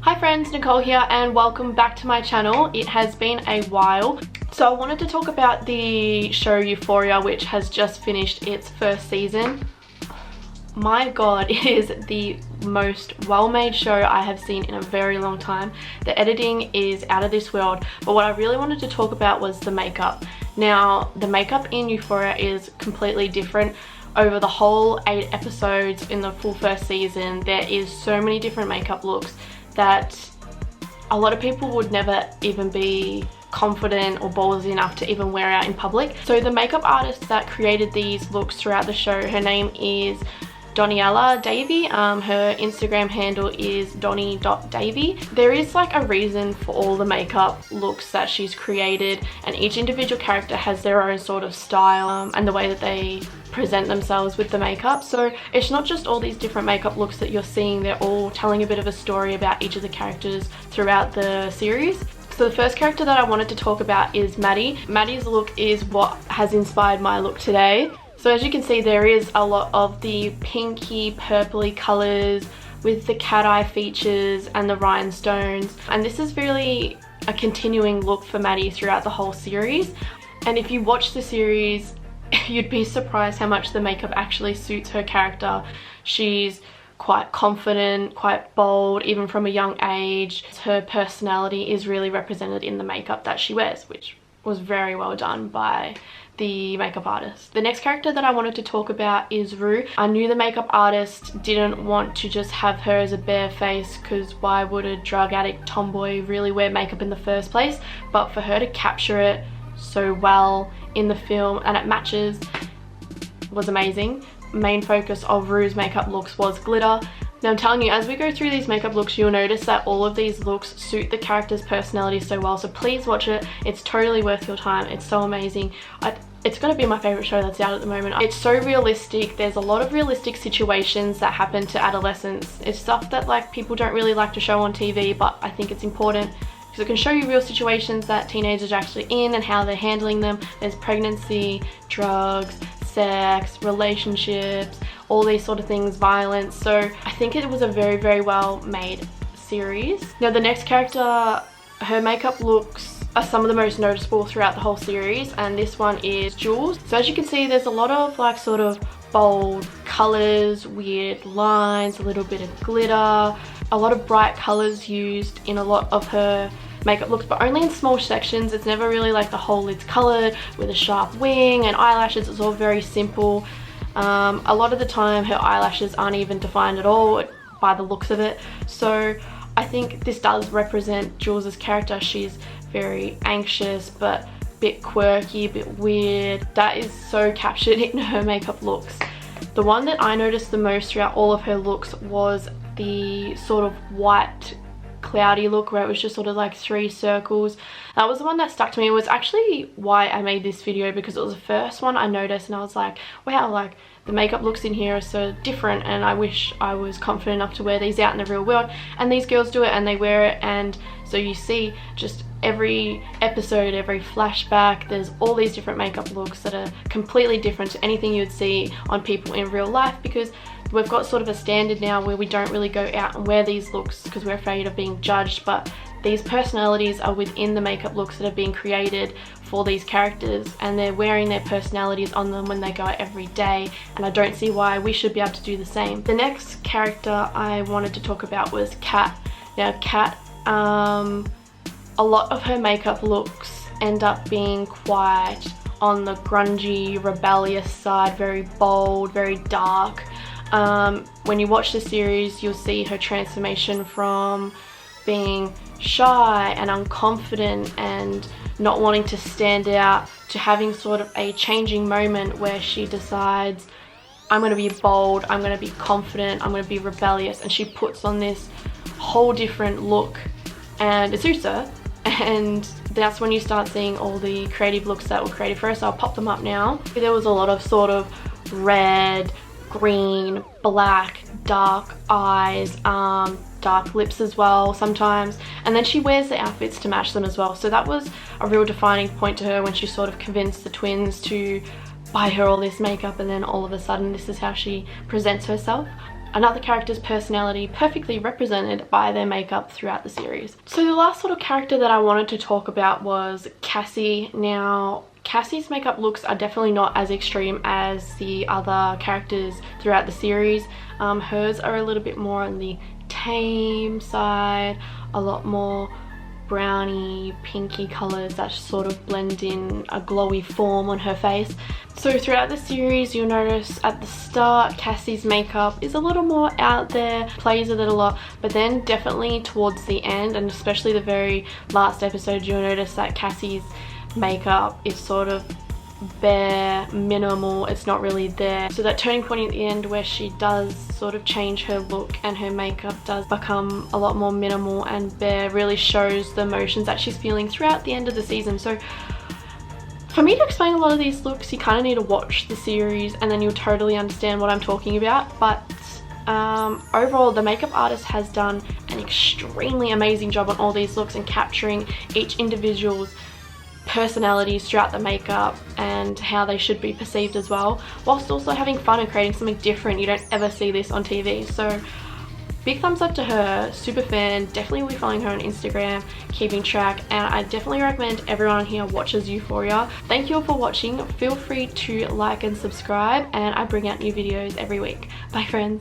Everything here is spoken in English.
Hi friends, Nicole here and welcome back to my channel. It has been a while. So I wanted to talk about the show Euphoria, which has just finished its first season. My god, it is the most well-made show I have seen in a very long time. The editing is out of this world, but what I really wanted to talk about was the makeup. Now, the makeup in Euphoria is completely different. Over the whole 8 episodes in the full first season, there is so many different makeup looks that a lot of people would never even be confident or ballsy enough to even wear out in public. So the makeup artist that created these looks throughout the show, her name is Doniella Davey. Her Instagram handle is donny.davey. There is like a reason for all the makeup looks that she's created, and each individual character has their own sort of style and the way that they present themselves with the makeup. So it's not just all these different makeup looks that you're seeing, they're all telling a bit of a story about each of the characters throughout the series. So the first character that I wanted to talk about is Maddie. Maddie's look is what has inspired my look today. So as you can see, there is a lot of the pinky purpley colours with the cat eye features and the rhinestones, and this is really a continuing look for Maddie throughout the whole series. And if you watch the series, you'd be surprised how much the makeup actually suits her character. She's quite confident, quite bold, even from a young age. Her personality is really represented in the makeup that she wears, which was very well done by the makeup artist. The next character that I wanted to talk about is Rue. I knew the makeup artist didn't want to just have her as a bare face, because why would a drug addict tomboy really wear makeup in the first place? But for her to capture it so well in the film and it matches was amazing. Main focus of Rue's makeup looks was glitter. Now I'm telling you, as we go through these makeup looks, you'll notice that all of these looks suit the character's personality so well, so please watch it. It's totally worth your time. It's so amazing. It's gonna be my favorite show that's out at the moment. It's so realistic. There's a lot of realistic situations that happen to adolescents. It's stuff that like people don't really like to show on TV, but I think it's important because it can show you real situations that teenagers are actually in and how they're handling them. There's pregnancy, drugs, sex, relationships, all these sort of things, violence. So I think it was a very, very well made series. Now the next character, her makeup looks are some of the most noticeable throughout the whole series, and this one is Jules. So as you can see, there's a lot of like sort of bold colors, weird lines, a little bit of glitter, a lot of bright colors used in a lot of her makeup looks, but only in small sections. It's never really like the whole lid's colored with a sharp wing and eyelashes. It's all very simple. A lot of the time her eyelashes aren't even defined at all by the looks of it. So I think this does represent Jules's character. She's very anxious but a bit quirky, a bit weird. That is so captured in her makeup looks. The one that I noticed the most throughout all of her looks was the sort of white cloudy look where it was just sort of like 3 circles. That was the one that stuck to me. It was actually why I made this video, because it was the first one I noticed and I was like, wow, like the makeup looks in here are so different and I wish I was confident enough to wear these out in the real world. And these girls do it and they wear it, and so you see just every episode, every flashback, there's all these different makeup looks that are completely different to anything you'd see on people in real life, because we've got sort of a standard now where we don't really go out and wear these looks because we're afraid of being judged, but these personalities are within the makeup looks that are being created for these characters, and they're wearing their personalities on them when they go out every day, and I don't see why we should be able to do the same. The next character I wanted to talk about was Kat. Now Kat, a lot of her makeup looks end up being quite on the grungy, rebellious side, very bold, very dark. When you watch the series, you'll see her transformation from being shy and unconfident and not wanting to stand out to having sort of a changing moment where she decides, I'm going to be bold, I'm going to be confident, I'm going to be rebellious, and she puts on this whole different look and it suits her. And that's when you start seeing all the creative looks that were created for her. So I'll pop them up now. There was a lot of sort of red, green, black, dark eyes, dark lips as well sometimes, and then she wears the outfits to match them as well. So that was a real defining point to her when she sort of convinced the twins to buy her all this makeup, and then all of a sudden this is how she presents herself. another character's personality perfectly represented by their makeup throughout the series. So the last sort of character that I wanted to talk about was Cassie. Now, Cassie's makeup looks are definitely not as extreme as the other characters throughout the series. Hers are a little bit more on the tame side, a lot more browny pinky colors that sort of blend in a glowy form on her face. So throughout the series, you'll notice at the start Cassie's makeup is a little more out there, plays with it a lot, but then definitely towards the end, and especially the very last episode, you'll notice that Cassie's makeup is sort of bare, minimal, it's not really there. So that turning point at the end where she does sort of change her look and her makeup does become a lot more minimal and bare really shows the emotions that she's feeling throughout the end of the season. So for me to explain a lot of these looks, you kind of need to watch the series and then you'll totally understand what I'm talking about. But overall, the makeup artist has done an extremely amazing job on all these looks and capturing each individual's personalities throughout the makeup and how they should be perceived as well, whilst also having fun and creating something different. You don't ever see this on TV. So big thumbs up to her, super fan. Definitely will be following her on Instagram, keeping track, and I definitely recommend everyone on here watches Euphoria. Thank you all for watching. Feel free to like and subscribe, and I bring out new videos every week. Bye friends.